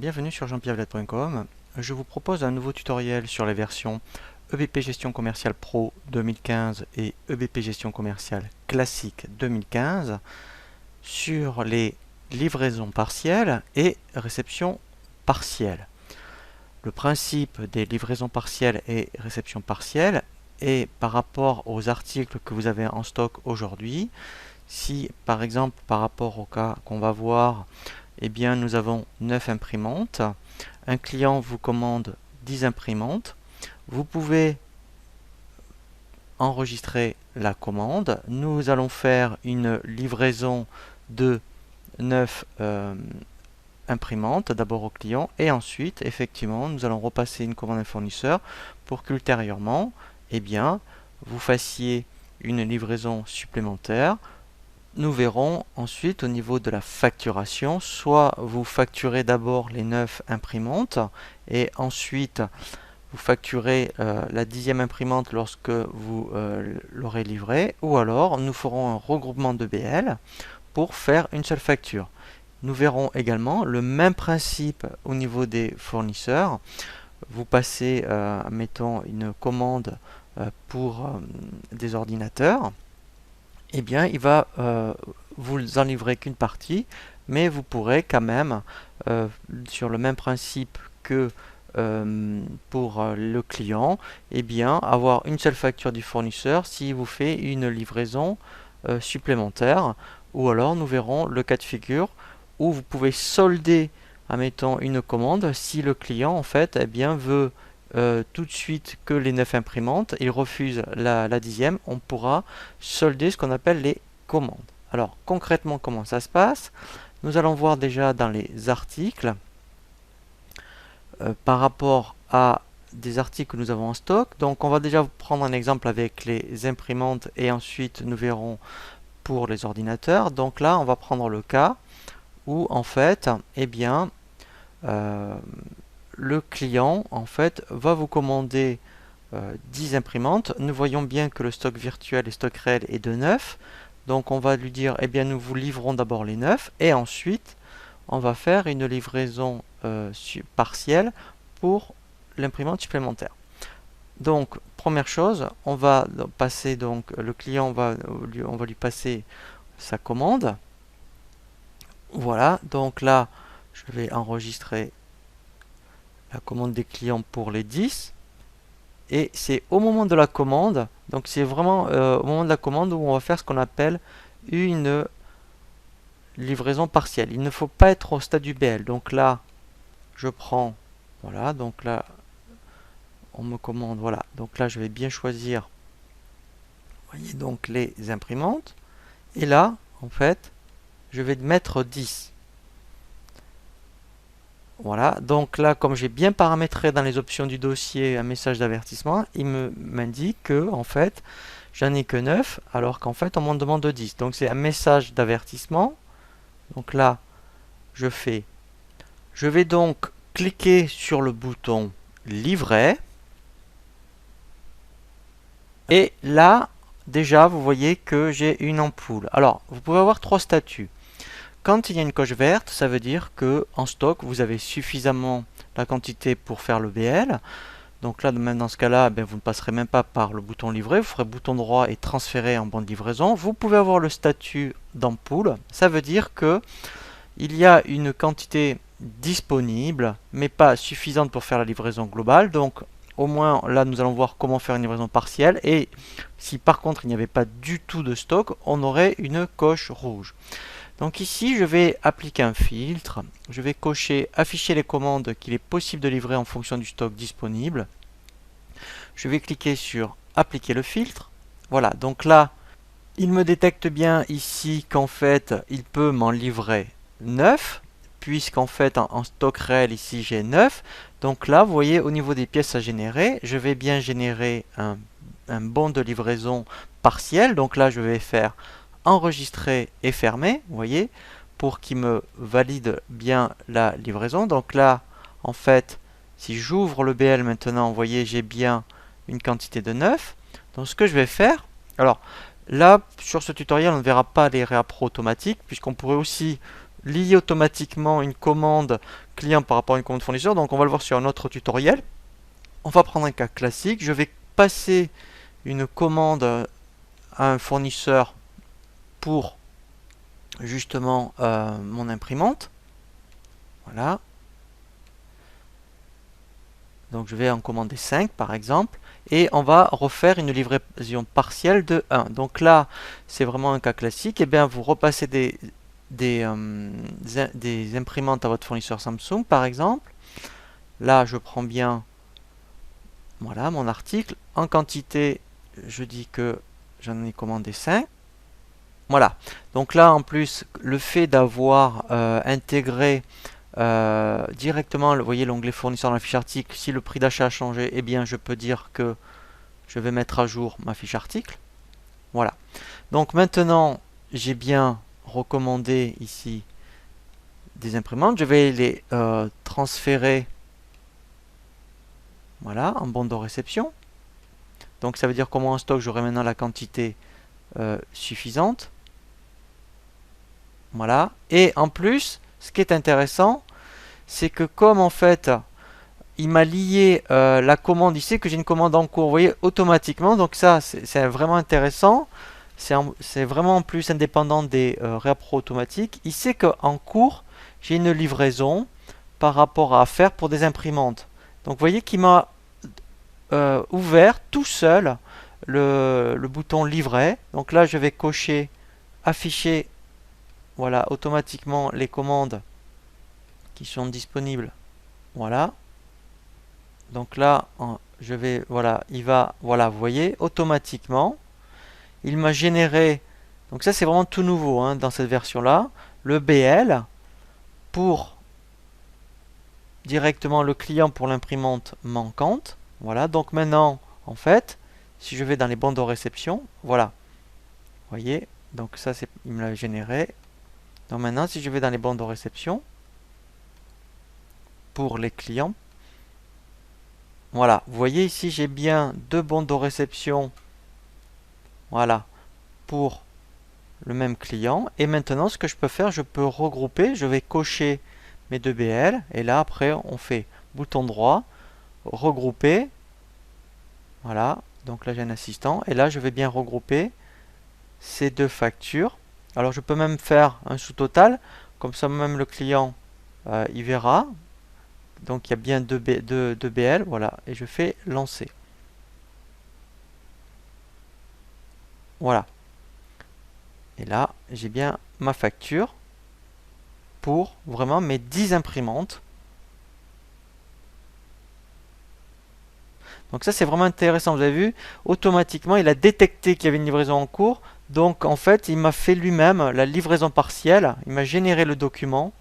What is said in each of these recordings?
bienvenue sur jeanpierrevilette.com. Je vous propose un nouveau tutoriel sur les versions EBP Gestion Commerciale Pro 2015 et EBP Gestion Commerciale Classique 2015 sur les livraisons partielles et réception partielle. Le principe des livraisons partielles et réception partielle est par rapport aux articles que vous avez en stock aujourd'hui. Si par exemple par rapport au cas qu'on va voir, eh bien nous avons 9 imprimantes, un client vous commande 10 imprimantes, vous pouvez enregistrer la commande, nous allons faire une livraison de 9 imprimantes d'abord au client et ensuite effectivement nous allons repasser une commande à un fournisseur pour qu'ultérieurement eh bien vous fassiez une livraison supplémentaire. Nous verrons ensuite au niveau de la facturation, soit vous facturez d'abord les 9 imprimantes et ensuite vous facturez la 10e imprimante lorsque vous l'aurez livrée, ou alors nous ferons un regroupement de BL pour faire une seule facture. Nous verrons également le même principe au niveau des fournisseurs. Vous passez, mettons, une commande pour des ordinateurs. Eh bien, il va vous en livrer qu'une partie, mais vous pourrez quand même, sur le même principe que pour le client, eh bien, avoir une seule facture du fournisseur s'il vous fait une livraison supplémentaire. Ou alors, nous verrons le cas de figure où vous pouvez solder, admettons, une commande si le client, en fait, eh bien, veut tout de suite que les 9 imprimantes, il refuse la 10e, on pourra solder ce qu'on appelle les commandes. Alors concrètement comment ça se passe? Nous allons voir déjà dans les articles par rapport à des articles que nous avons en stock. Donc on va déjà prendre un exemple avec les imprimantes et ensuite nous verrons pour les ordinateurs. Donc là on va prendre le cas où en fait eh bien le client en fait va vous commander 10 imprimantes. Nous voyons bien que le stock virtuel et stock réel est de 9. Donc on va lui dire eh bien nous vous livrons d'abord les 9 et ensuite on va faire une livraison partielle pour l'imprimante supplémentaire. Donc première chose, on va passer donc le client on va lui passer sa commande. Voilà, donc là je vais enregistrer la commande des clients pour les 10 et c'est au moment de la commande, donc c'est vraiment au moment de la commande où on va faire ce qu'on appelle une livraison partielle. Il ne faut pas être au stade du BL. Donc là je prends, voilà, donc là on me commande, voilà, donc là je vais bien choisir, vous voyez, donc les imprimantes et là en fait je vais mettre 10. Voilà, donc là, comme j'ai bien paramétré dans les options du dossier un message d'avertissement, il m'indique que en fait, j'en ai que 9, alors qu'en fait, on m'en demande 10. Donc c'est un message d'avertissement. Donc là, je vais donc cliquer sur le bouton livrer. Et là, déjà, vous voyez que j'ai une ampoule. Alors, vous pouvez avoir 3 statuts. Quand il y a une coche verte, ça veut dire que en stock, vous avez suffisamment la quantité pour faire le BL. Donc là, même dans ce cas-là, vous ne passerez même pas par le bouton livrer, vous ferez bouton droit et transférer en bon de livraison. Vous pouvez avoir le statut d'ampoule. Ça veut dire que il y a une quantité disponible, mais pas suffisante pour faire la livraison globale. Donc au moins là, nous allons voir comment faire une livraison partielle. Et si par contre il n'y avait pas du tout de stock, on aurait une coche rouge. Donc ici, je vais appliquer un filtre. Je vais cocher afficher les commandes qu'il est possible de livrer en fonction du stock disponible. Je vais cliquer sur appliquer le filtre. Voilà, donc là, il me détecte bien ici qu'en fait, il peut m'en livrer 9, puisqu'en fait, en stock réel, ici, j'ai 9. Donc là, vous voyez, au niveau des pièces à générer, je vais bien générer un bon de livraison partiel. Donc là, je vais faire enregistrer et fermer, vous voyez, pour qu'il me valide bien la livraison. Donc là, en fait, si j'ouvre le BL maintenant, vous voyez, j'ai bien une quantité de 9. Donc ce que je vais faire, alors là, sur ce tutoriel, on ne verra pas les réappros automatiques, puisqu'on pourrait aussi lier automatiquement une commande client par rapport à une commande fournisseur. Donc on va le voir sur un autre tutoriel. On va prendre un cas classique. Je vais passer une commande à un fournisseur pour justement mon imprimante. Voilà. Donc je vais en commander 5 par exemple. Et on va refaire une livraison partielle de 1. Donc là, c'est vraiment un cas classique. Et bien, vous repassez des imprimantes à votre fournisseur Samsung par exemple. Là, je prends bien voilà, mon article. En quantité, je dis que j'en ai commandé 5. Voilà. Donc là, en plus, le fait d'avoir intégré directement, vous voyez l'onglet fournisseur dans la fiche article, si le prix d'achat a changé, eh bien, je peux dire que je vais mettre à jour ma fiche article. Voilà. Donc maintenant, j'ai bien recommandé ici des imprimantes. Je vais les transférer voilà, en bon de réception. Donc ça veut dire qu'au moins en stock, j'aurai maintenant la quantité suffisante. Voilà. Et en plus, ce qui est intéressant, c'est que comme en fait, il m'a lié la commande, il sait que j'ai une commande en cours, vous voyez, automatiquement. Donc ça, c'est vraiment intéressant. C'est vraiment en plus indépendant des réappros automatiques. Il sait qu'en cours, j'ai une livraison par rapport à faire pour des imprimantes. Donc vous voyez qu'il m'a ouvert tout seul le bouton livret. Donc là, je vais cocher afficher voilà, automatiquement les commandes qui sont disponibles. Voilà. Donc là, je vais, voilà, il va, voilà, vous voyez, automatiquement, il m'a généré, donc ça c'est vraiment tout nouveau hein, dans cette version-là, le BL pour directement le client pour l'imprimante manquante. Voilà, donc maintenant, en fait, si je vais dans les bandes de réception, voilà, vous voyez, donc ça c'est, il me l'a généré. Donc maintenant, si je vais dans les bandes de réception, pour les clients, voilà, vous voyez ici j'ai bien deux bandes de réception, voilà, pour le même client. Et maintenant ce que je peux faire, je peux regrouper, je vais cocher mes deux BL, et là après on fait bouton droit, regrouper, voilà, donc là j'ai un assistant, et là je vais bien regrouper ces deux factures. Alors je peux même faire un sous-total, comme ça même le client il verra. Donc il y a bien deux BL, voilà, et je fais lancer. Voilà. Et là, j'ai bien ma facture pour vraiment mes 10 imprimantes. Donc ça, c'est vraiment intéressant. Vous avez vu, automatiquement, il a détecté qu'il y avait une livraison en cours. Donc en fait, il m'a fait lui-même la livraison partielle. Il m'a généré le document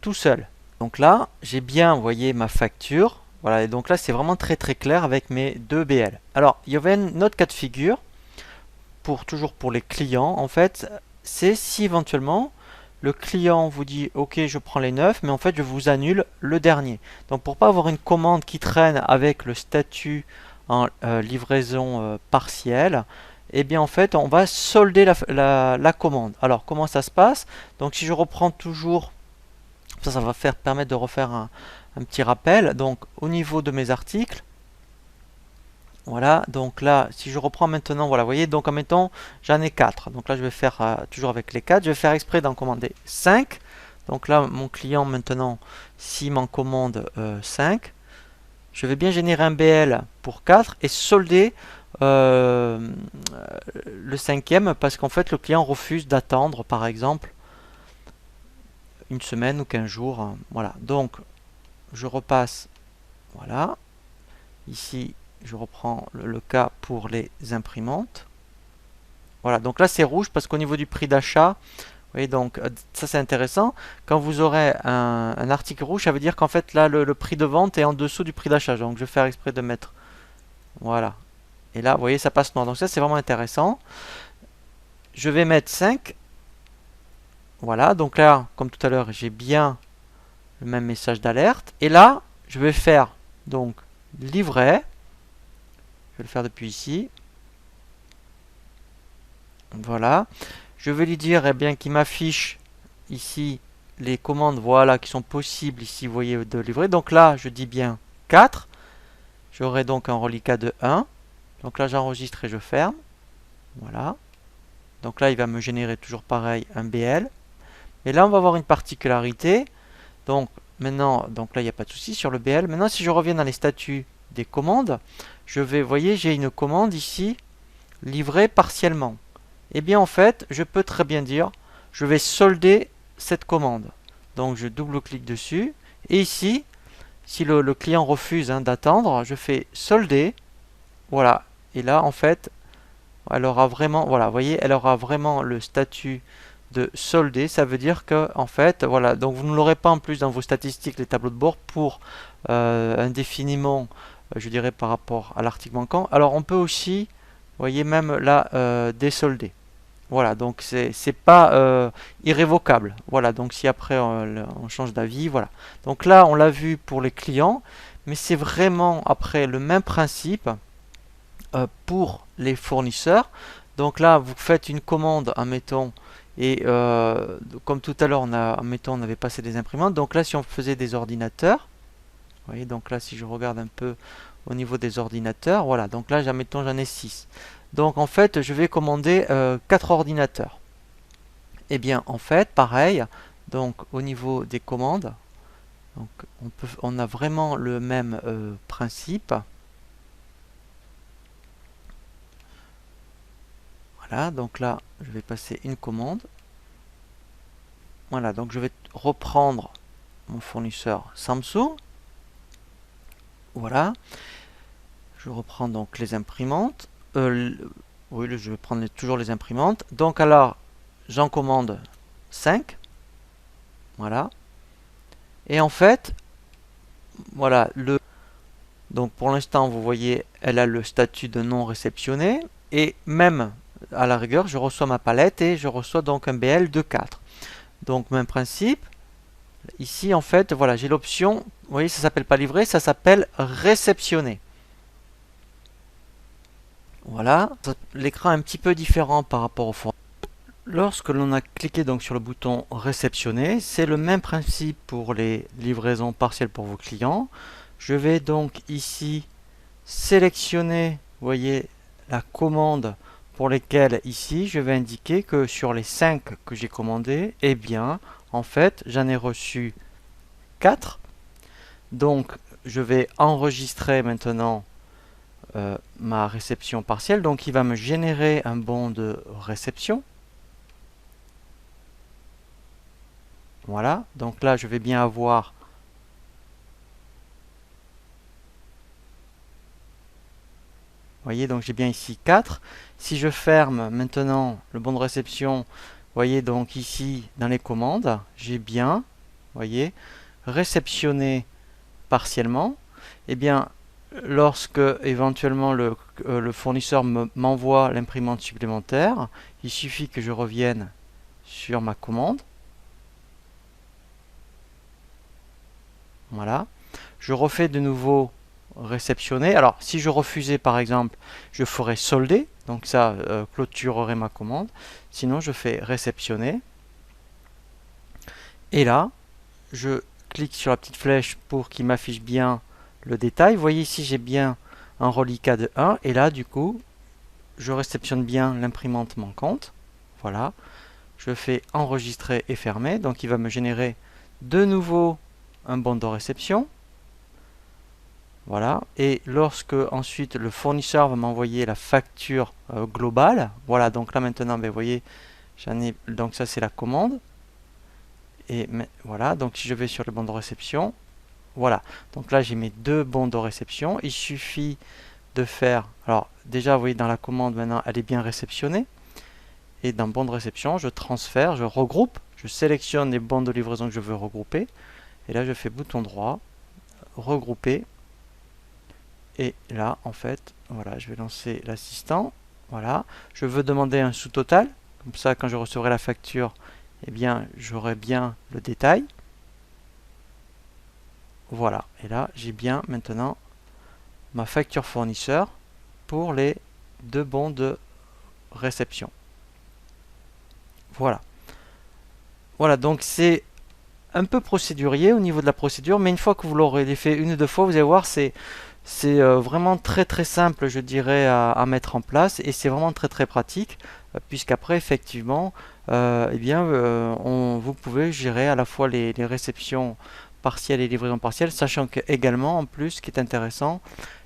tout seul. Donc là, j'ai bien, vous voyez, ma facture. Voilà, et donc là, c'est vraiment très très clair avec mes deux BL. Alors, il y avait un autre cas de figure, toujours pour les clients, en fait, c'est si éventuellement le client vous dit ok je prends les 9 mais en fait je vous annule le dernier. Donc pour pas avoir une commande qui traîne avec le statut en livraison partielle, et bien en fait on va solder la commande. Alors comment ça se passe? Donc si je reprends toujours, ça va permettre de refaire un petit rappel. Donc au niveau de mes articles, voilà, donc là, si je reprends maintenant, voilà, vous voyez, donc en mettant, j'en ai 4. Donc là, je vais faire toujours avec les 4. Je vais faire exprès d'en commander 5. Donc là, mon client, maintenant, s'il m'en commande 5, je vais bien générer un BL pour 4 et solder le cinquième parce qu'en fait, le client refuse d'attendre, par exemple, une semaine ou 15 jours. Hein, voilà, donc, je repasse, voilà, ici, je reprends le cas pour les imprimantes. Voilà, donc là c'est rouge parce qu'au niveau du prix d'achat, vous voyez, donc ça c'est intéressant. Quand vous aurez un article rouge, ça veut dire qu'en fait là le prix de vente est en dessous du prix d'achat. Donc je vais faire exprès de mettre. Voilà. Et là, vous voyez, ça passe noir. Donc ça c'est vraiment intéressant. Je vais mettre 5. Voilà, donc là, comme tout à l'heure, j'ai bien le même message d'alerte. Et là, je vais faire donc livret. Je vais le faire depuis ici. Voilà. Je vais lui dire eh bien qu'il m'affiche ici les commandes, voilà, qui sont possibles ici, vous voyez, de livrer. Donc là, je dis bien 4. J'aurai donc un reliquat de 1. Donc là, j'enregistre et je ferme. Voilà. Donc là, il va me générer toujours pareil un BL. Et là, on va avoir une particularité. Donc maintenant, donc là, il n'y a pas de souci sur le BL. Maintenant, si je reviens dans les statuts des commandes, je vais, vous voyez, j'ai une commande ici, livrée partiellement. Eh bien, en fait, je peux très bien dire, je vais solder cette commande. Donc, je double-clique dessus. Et ici, si le client refuse d'attendre, je fais solder. Voilà. Et là, en fait, elle aura vraiment, voilà, vous voyez, elle aura vraiment le statut de soldé. Ça veut dire que, en fait, voilà, donc vous ne l'aurez pas en plus dans vos statistiques, les tableaux de bord, pour indéfiniment, je dirais, par rapport à l'article manquant. Alors, on peut aussi, vous voyez, même là, désolder. Voilà, donc c'est pas irrévocable. Voilà, donc si après on change d'avis, voilà. Donc là, on l'a vu pour les clients, mais c'est vraiment après le même principe pour les fournisseurs. Donc là, vous faites une commande, admettons, et comme tout à l'heure, on avait passé des imprimantes. Donc là, si on faisait des ordinateurs, vous voyez, donc là, si je regarde un peu au niveau des ordinateurs, voilà, donc là, admettons, j'en ai 6. Donc en fait, je vais commander 4 ordinateurs. Et bien, en fait, pareil, donc au niveau des commandes, donc on a vraiment le même principe. Voilà, donc là, je vais passer une commande. Voilà, donc je vais reprendre mon fournisseur Samsung. Voilà. Je reprends donc les imprimantes. Oui, je vais prendre toujours les imprimantes. Donc alors, j'en commande 5. Voilà. Et en fait, voilà, donc pour l'instant, vous voyez, elle a le statut de non réceptionné. Et même, à la rigueur, je reçois ma palette et je reçois donc un BL de 4. Donc, même principe. Ici, en fait, voilà, j'ai l'option, vous voyez, ça s'appelle pas livré, ça s'appelle réceptionner. Voilà, l'écran est un petit peu différent par rapport au fournisseur. Lorsque l'on a cliqué donc sur le bouton réceptionner, c'est le même principe pour les livraisons partielles pour vos clients. Je vais donc ici sélectionner, vous voyez, la commande pour lesquelles ici je vais indiquer que sur les 5 que j'ai commandés, eh bien, en fait, j'en ai reçu 4. Donc, je vais enregistrer maintenant ma réception partielle. Donc, il va me générer un bon de réception. Voilà. Donc là, je vais bien avoir... Vous voyez, donc j'ai bien ici 4. Si je ferme maintenant le bon de réception, vous voyez, donc ici, dans les commandes, j'ai bien, vous voyez, réceptionné partiellement. Eh bien, lorsque éventuellement le fournisseur m'envoie l'imprimante supplémentaire, il suffit que je revienne sur ma commande. Voilà. Je refais de nouveau réceptionner. Alors, si je refusais par exemple, je ferais solder. Donc ça clôturerait ma commande. Sinon, je fais réceptionner. Et là, je clique sur la petite flèche pour qu'il m'affiche bien le détail. Vous voyez ici, j'ai bien un reliquat de 1. Et là, du coup, je réceptionne bien l'imprimante manquante. Voilà. Je fais enregistrer et fermer. Donc, il va me générer de nouveau un bon de réception. Voilà. Et lorsque ensuite le fournisseur va m'envoyer la facture globale, voilà. Donc là maintenant, ben, vous voyez, j'en ai. Donc ça c'est la commande. Et voilà. Donc si je vais sur le bon de réception, voilà. Donc là j'ai mes 2 bons de réception. Il suffit de faire. Alors déjà, vous voyez dans la commande maintenant, elle est bien réceptionnée. Et dans bon de réception, je transfère, je regroupe, je sélectionne les bons de livraison que je veux regrouper. Et là je fais bouton droit, regrouper. Et là, en fait, voilà, je vais lancer l'assistant. Voilà, je veux demander un sous-total. Comme ça, quand je recevrai la facture, eh bien, j'aurai bien le détail. Voilà, et là, j'ai bien maintenant ma facture fournisseur pour les 2 bons de réception. Voilà. Voilà, donc c'est un peu procédurier au niveau de la procédure, mais une fois que vous l'aurez fait une ou deux fois, vous allez voir, c'est vraiment très très simple, je dirais, à mettre en place, et c'est vraiment très très pratique, puisqu'après, effectivement, eh bien, vous pouvez gérer à la fois les réceptions partielles et livraisons partielles, sachant que également, en plus, ce qui est intéressant,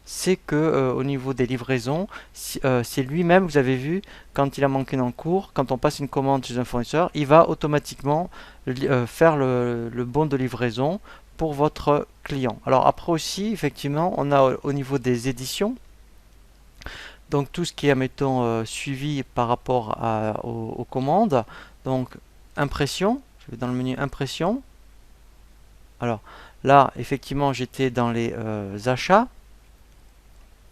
c'est que au niveau des livraisons, c'est lui-même, vous avez vu, quand il a manqué en cours, quand on passe une commande chez un fournisseur, il va automatiquement faire le bon de livraison pour votre client. Alors après aussi, effectivement, on a au niveau des éditions, donc tout ce qui est, mettons, suivi par rapport aux commandes. Donc impression, je vais dans le menu impression. Alors là, effectivement, j'étais dans les achats.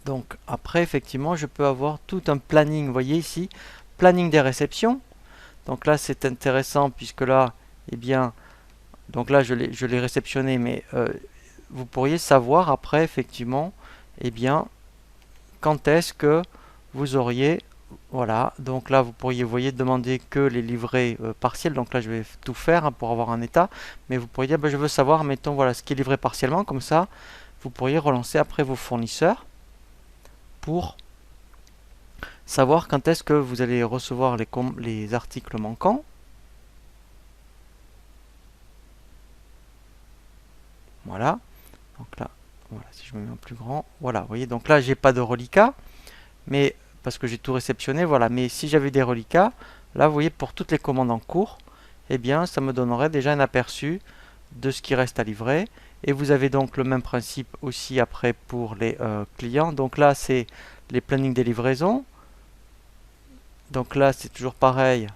Donc après, effectivement, je peux avoir tout un planning. Vous voyez ici, planning des réceptions. Donc là, c'est intéressant puisque là, eh bien, donc là, je l'ai réceptionné, mais vous pourriez savoir après, effectivement, eh bien, quand est-ce que vous auriez, voilà, donc là, vous pourriez, vous voyez, demander que les livrets partiels. Donc là, je vais tout faire hein, pour avoir un état, mais vous pourriez dire, ben, je veux savoir, mettons, voilà, ce qui est livré partiellement, comme ça, vous pourriez relancer après vos fournisseurs pour savoir quand est-ce que vous allez recevoir les articles manquants. Voilà. Donc là, voilà, si je me mets en plus grand, voilà, vous voyez, donc là, j'ai pas de reliquat, mais parce que j'ai tout réceptionné, voilà. Mais si j'avais des reliquats, là, vous voyez, pour toutes les commandes en cours, eh bien, ça me donnerait déjà un aperçu de ce qui reste à livrer. Et vous avez donc le même principe aussi après pour les clients. Donc là, c'est les plannings des livraisons. Donc là, c'est toujours pareil,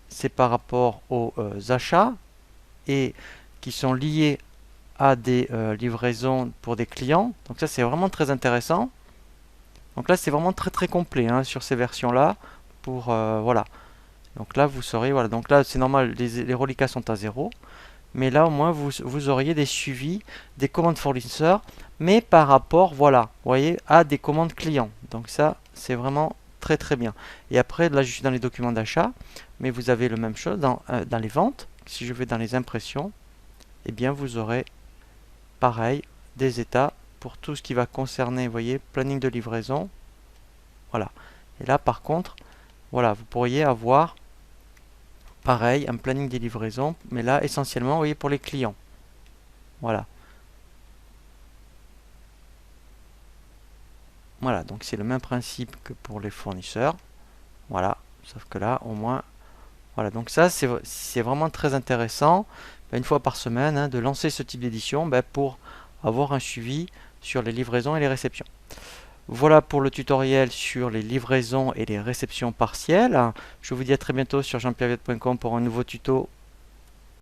c'est par rapport aux achats et qui sont liés à des livraisons pour des clients. Donc ça, c'est vraiment très intéressant. Donc là, c'est vraiment très très complet hein, sur ces versions-là. Pour voilà. Donc là, vous saurez, voilà. Donc là, c'est normal, les reliquats sont à 0. Mais là, au moins, vous auriez des suivis des commandes fournisseurs, mais par rapport, voilà, vous voyez, à des commandes clients. Donc ça, c'est vraiment très très bien. Et après, là, je suis dans les documents d'achat, mais vous avez la même chose dans les ventes. Si je vais dans les impressions, eh bien, vous aurez pareil des états pour tout ce qui va concerner, vous voyez, planning de livraison. Voilà. Et là, par contre, voilà, vous pourriez avoir pareil, un planning des livraisons, mais là, essentiellement, vous voyez, pour les clients. Voilà. Voilà, donc c'est le même principe que pour les fournisseurs. Voilà, sauf que là, au moins, voilà. Donc ça, c'est vraiment très intéressant, une fois par semaine, hein, de lancer ce type d'édition pour avoir un suivi sur les livraisons et les réceptions. Voilà pour le tutoriel sur les livraisons et les réceptions partielles. Je vous dis à très bientôt sur jeanpierreviette.com pour un nouveau tuto